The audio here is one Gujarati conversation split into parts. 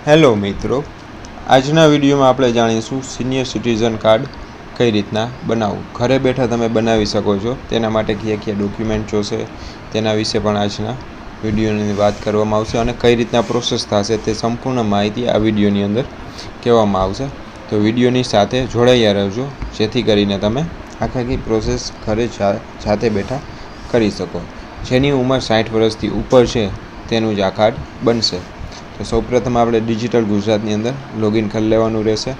હેલો મિત્રો, આજના વિડીયોમાં આપણે જાણીશું સિનિયર સિટીઝન કાર્ડ કઈ રીતના બનાવવું. ઘરે બેઠા તમે બનાવી શકો છો. તેના માટે કયા કયા ડોક્યુમેન્ટ જોશે તેના વિશે પણ આજના વિડીયોની વાત કરવામાં આવશે અને કઈ રીતના પ્રોસેસ થશે તે સંપૂર્ણ માહિતી આ વિડીયોની અંદર કહેવામાં આવશે. તો વિડીયોની સાથે જોડાયા રહેજો, જેથી કરીને તમે આખી પ્રોસેસ ઘરે જાતે બેઠા કરી શકો. જેની ઉંમર 60 વર્ષથી ઉપર છે તેનું જ આ કાર્ડ બનશે. તો સૌપ્રથમ આપણે ડિજિટલ ગુજરાતની અંદર લોગિન કરી લેવાનું રહેશે.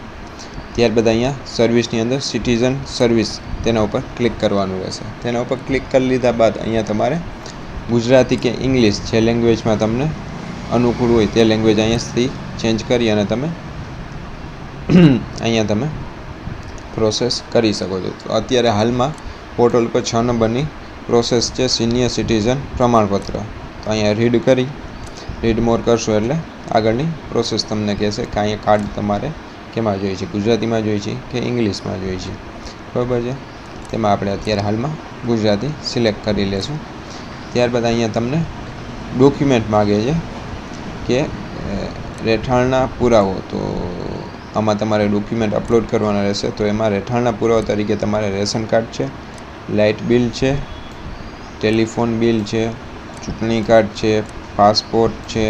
ત્યારબાદ અહીંયા સર્વિસની અંદર સિટીઝન સર્વિસ તેના ઉપર ક્લિક કરવાનું રહેશે. તેના ઉપર ક્લિક કરી લીધા બાદ અહીંયા તમારે ગુજરાતી કે ઇંગ્લિશ જે લેંગ્વેજમાં તમને અનુકૂળ હોય તે લેંગ્વેજ અહીંયાથી ચેન્જ કરી અને તમે અહીંયા તમે પ્રોસેસ કરી શકો છો. તો અત્યારે હાલમાં પોર્ટલ પર 6 નંબરની પ્રોસેસ છે, સિનિયર સિટીઝન પ્રમાણપત્ર. તો અહીંયા રીડ મોર કરશો એટલે આગળની પ્રોસેસ તમને કહેશે કે અહીંયા કાર્ડ તમારે કેમાં જોઈએ છે, ગુજરાતીમાં જોઈએ છે કે ઇંગ્લિશમાં જોઈએ છે. બરાબર છે, તેમાં આપણે અત્યારે હાલમાં ગુજરાતી સિલેક્ટ કરી લેશું. ત્યારબાદ અહીંયા તમને ડોક્યુમેન્ટ માગે છે કે રહેઠાણના પુરાવો. તો આમાં તમારે ડોક્યુમેન્ટ અપલોડ કરવાના રહેશે. તો એમાં રહેઠાણના પુરાવા તરીકે તમારે રેશન કાર્ડ છે, લાઇટ બિલ છે, ટેલિફોન બિલ છે, ચૂંટણી કાર્ડ છે, પાસપોર્ટ છે,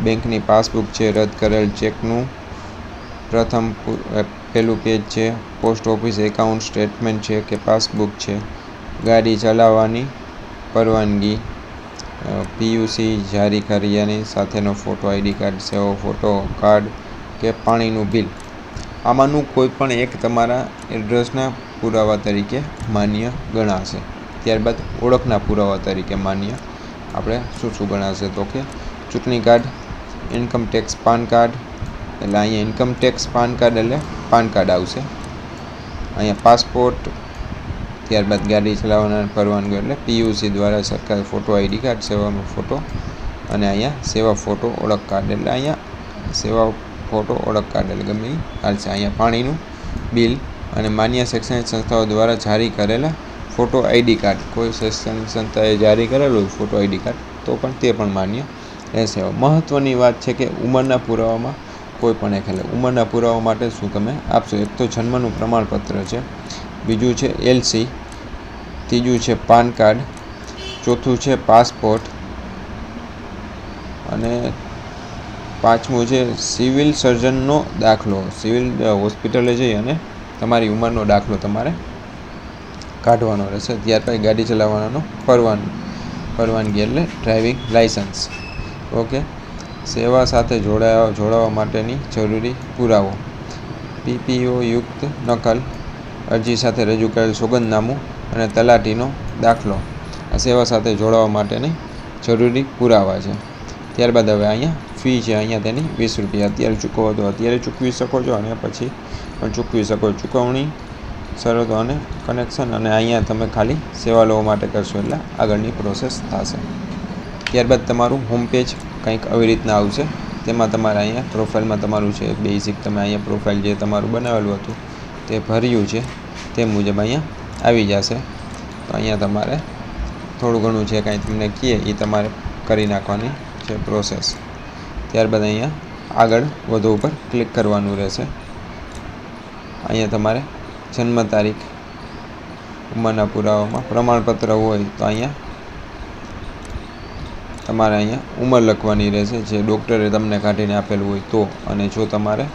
બેંકની પાસબુક છે, રદ કરેલ ચેકનું પહેલું પેજ છે, પોસ્ટ ઓફિસ એકાઉન્ટ સ્ટેટમેન્ટ છે કે પાસબુક છે, ગાડી ચલાવવાની પરવાનગી, પીયુસી જારી કર્યાની સાથેનો ફોટો, આઈડી કાર્ડ, સેવો ફોટો કાર્ડ કે પાણીનું બિલ. આમાંનું કોઈ પણ એક તમારા એડ્રેસના પુરાવા તરીકે માન્ય ગણાશે. ત્યારબાદ ઓળખના પુરાવા તરીકે માન્ય આપણે શું ગણાશે તો કે ચૂંટણી card, income tax PAN card, એટલે અહીંયા ઇન્કમ ટેક્સ પાન કાર્ડ એટલે પાન કાર્ડ આવશે. અહીંયા પાસપોર્ટ, ત્યારબાદ ગાડી ચલાવવાના પરવાનગી એટલે પીયુસી દ્વારા સરકાર ફોટો, આઈડી કાર્ડ, સેવાનો ફોટો અને અહીંયા સેવા ફોટો ઓળખ કાર્ડ એટલે અહીંયા સેવા ફોટો ઓળખ કાર્ડ એટલે ગમે એ હાલશે. અહીંયા પાણીનું બિલ અને માન્ય શૈક્ષણિક સંસ્થાઓ દ્વારા જારી કરેલા ફોટો આઈડી કાર્ડ, કોઈ શૈક્ષણિક સંસ્થાએ જારી કરેલું હોય ફોટો આઈડી કાર્ડ તો પણ તે પણ માન્ય રહેશે. મહત્ત્વની વાત છે કે ઉંમરના પુરાવામાં કોઈ પણ એક, એટલે ઉંમરના પુરાવા માટે શું તમે આપશો. એક તો જન્મનું પ્રમાણપત્ર છે, બીજું છે એલસી, ત્રીજું છે પાન કાર્ડ, ચોથું છે પાસપોર્ટ અને પાંચમું છે સિવિલ સર્જનનો દાખલો. સિવિલ હોસ્પિટલે જઈ અને તમારી ઉંમરનો દાખલો તમારે કાઢવાનો રહેશે. ત્યાર પછી ગાડી ચલાવવાનો પરવાનગી એટલે ડ્રાઇવિંગ લાઇસન્સ. ઓકે, સેવા સાથે જોડાવા માટેની જરૂરી પુરાવો, પીપીઓ યુક્ત નકલ, અરજી સાથે રજૂ કરેલ સોગંદનામું અને તલાટીનો દાખલો આ સેવા સાથે જોડાવા માટેની જરૂરી પુરાવા છે. ત્યારબાદ હવે અહીંયા ફી છે, અહીંયા તેની 20 રૂપિયા. અત્યારે ચૂકવો તો અત્યારે ચૂકવી શકો છો અને પછી પણ ચૂકવી શકો. ચૂકવણી શરતો અને કનેક્શન અને અહીંયા તમે ખાલી સેવા લેવા માટે કરશો એટલે આગળની પ્રોસેસ થશે. ત્યારબાદ તમારું હોમ પેજ કંઈક આવી રીતના આવશે. તેમાં તમારે અહીંયા પ્રોફાઇલમાં તમારું છે બેઝિક, તમે અહીંયા પ્રોફાઇલ જે તમારું બનાવેલું હતું તે ભર્યું છે તે મુજબ અહીંયા આવી જશે. તો અહીંયા તમારે થોડું ઘણું છે કાંઈ તમને કહે એ તમારે કરી નાખવાની છે પ્રોસેસ. ત્યારબાદ અહીંયા આગળ વધુ ઉપર ક્લિક કરવાનું રહેશે. અહીંયા તમારે જન્મ તારીખ, ઉંમરના પુરાવામાં પ્રમાણપત્ર હોય તો અહીંયા તમારે અહીંયા ઉંમર લખવાની રહેશે જે ડૉક્ટરે તમને કાઢીને આપેલું હોય તો, અને જો તમારે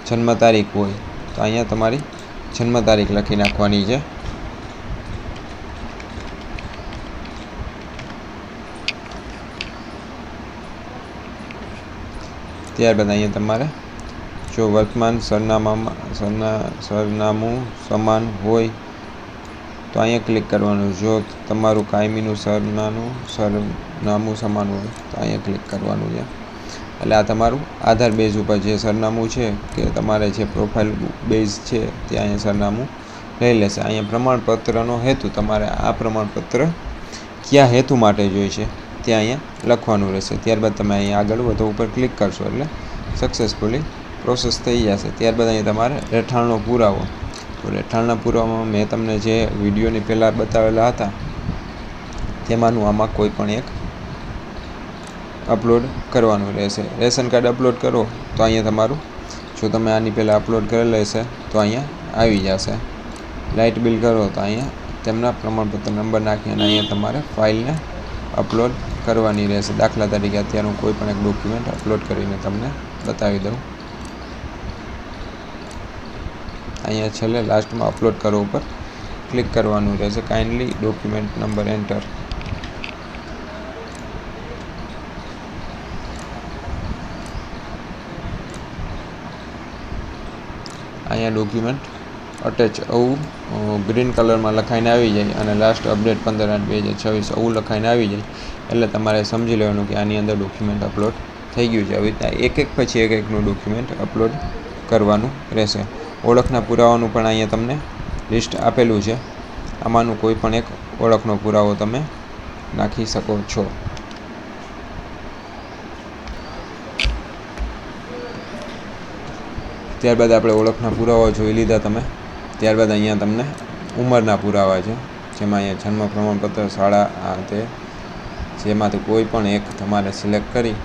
જન્મ તારીખ હોય તો અહીંયા તમારી જન્મ તારીખ લખી નાખવાની છે. ત્યારબાદ અહીંયા તમારે જો વર્તમાન સરનામું સમાન હોય તો અહીંયા ક્લિક કરવાનું. જો તમારું કાયમીનું સરનામું સમાન હોય તો અહીંયા ક્લિક કરવાનું છે. એટલે આ તમારું આધાર બેઝ ઉપર જે સરનામું છે કે તમારે જે પ્રોફાઇલ બેઝ છે તે અહીંયા સરનામું લઈ લેશે. અહીંયા પ્રમાણપત્રનો હેતુ, તમારે આ પ્રમાણપત્ર કયા હેતુ માટે જોઈએ છે તે અહીંયા લખવાનું રહેશે. ત્યારબાદ તમે અહીંયા આગળ વધુ ઉપર ક્લિક કરશો એટલે સક્સેસફુલી પ્રોસેસ થઈ જશે. ત્યારબાદ અહીંયા તમારે રહેઠાણનો પુરાવો. તો રહેઠાણના પુરાવામાં મેં તમને જે વિડીયોની પહેલાં બતાવેલા હતા તેમાંનું આમાં કોઈ પણ એક અપલોડ કરવાનું રહેશે. રેશન કાર્ડ અપલોડ કરો તો અહીંયા તમારું જો તમે આની પહેલાં અપલોડ કરેલું હશે તો અહીંયા આવી જશે. લાઇટ બિલ કરો તો અહીંયા તેમના પ્રમાણપત્ર નંબર નાખી અને અહીંયા તમારે ફાઇલને અપલોડ કરવાની રહેશે. દાખલા તરીકે અત્યારે હું કોઈ પણ એક ડોક્યુમેન્ટ અપલોડ કરીને તમને બતાવી દઉં. અહીંયા છેલ્લે લાસ્ટમાં અપલોડ કરો ઉપર ક્લિક કરવાનું રહેશે. Kindly document number enter. અહીંયા ડોક્યુમેન્ટ અટેચ આવું ગ્રીન કલરમાં લખાઈને આવી જાય અને લાસ્ટ અપડેટ 15/8/2026 આવું લખાઈને આવી જાય એટલે તમારે સમજી લેવાનું કે આની અંદર ડોક્યુમેન્ટ અપલોડ થઈ ગયું છે. આવી રીતના એક પછી એકનું ડોક્યુમેન્ટ અપલોડ કરવાનું રહેશે. ઓળખના પુરાવાનું પણ અહીંયા તમને લિસ્ટ આપેલું છે. આમાંનું કોઈ પણ એક ઓળખનો પુરાવો તમે નાખી શકો છો. ત્યારબાદ આપણે ઓળખના પુરાવા જોઈ લીધા તમે. ત્યારબાદ અહીંયા તમને ઉંમરના પુરાવા છે, જેમાં અહીંયા જન્મ પ્રમાણપત્ર, શાળા તે જેમાંથી કોઈ પણ એક તમારે સિલેક્ટ કરી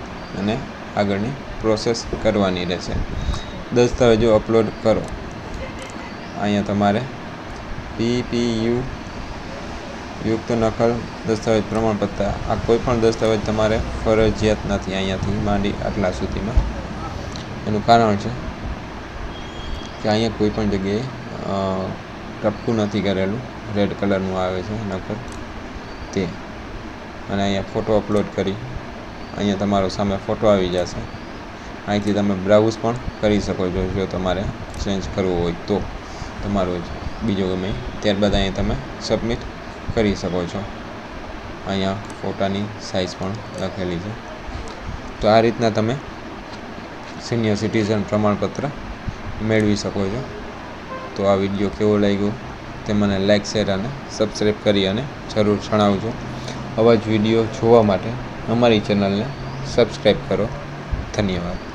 અને આગળની પ્રોસેસ કરવાની રહેશે. દસ્તાવેજો અપલોડ કરો. અહીંયા તમારે PPU યુક્ત નકલ દસ્તાવેજ પ્રમાણપત્ર, આ કોઈ પણ દસ્તાવેજ તમારે ફરજિયાત નથી અહીંયાથી માંડી આટલા સુધીમાં. એનું કારણ છે કે અહીંયા કોઈ પણ જગ્યાએ ટપકું નથી કરેલું, રેડ કલરનું આવે છે નકલ તે. અને અહીંયા ફોટો અપલોડ કરી અહીંયા તમારો સામે ફોટો આવી જશે. અહીંથી તમે બ્રાઉઝ પણ કરી શકો છો જો તમારે ચેન્જ કરવો હોય તો તમારો બીજો ગમે. ત્યારબાદ અહીંયા તમે સબમિટ કરી શકો છો. અહીંયા ફોટાની સાઇઝ પણ લખેલી છે. તો આ રીતના તમે સિનિયર સિટીઝન પ્રમાણપત્ર મેળવી શકો છો. તો આ વિડીયો કેવો લાગ્યો તે મને લાઇક, શેર અને સબસ્ક્રાઈબ કરી અને જરૂર જણાવજો. આવા જ વિડીયો જોવા માટે અમારી ચેનલને સબસ્ક્રાઈબ કરો. ધન્યવાદ.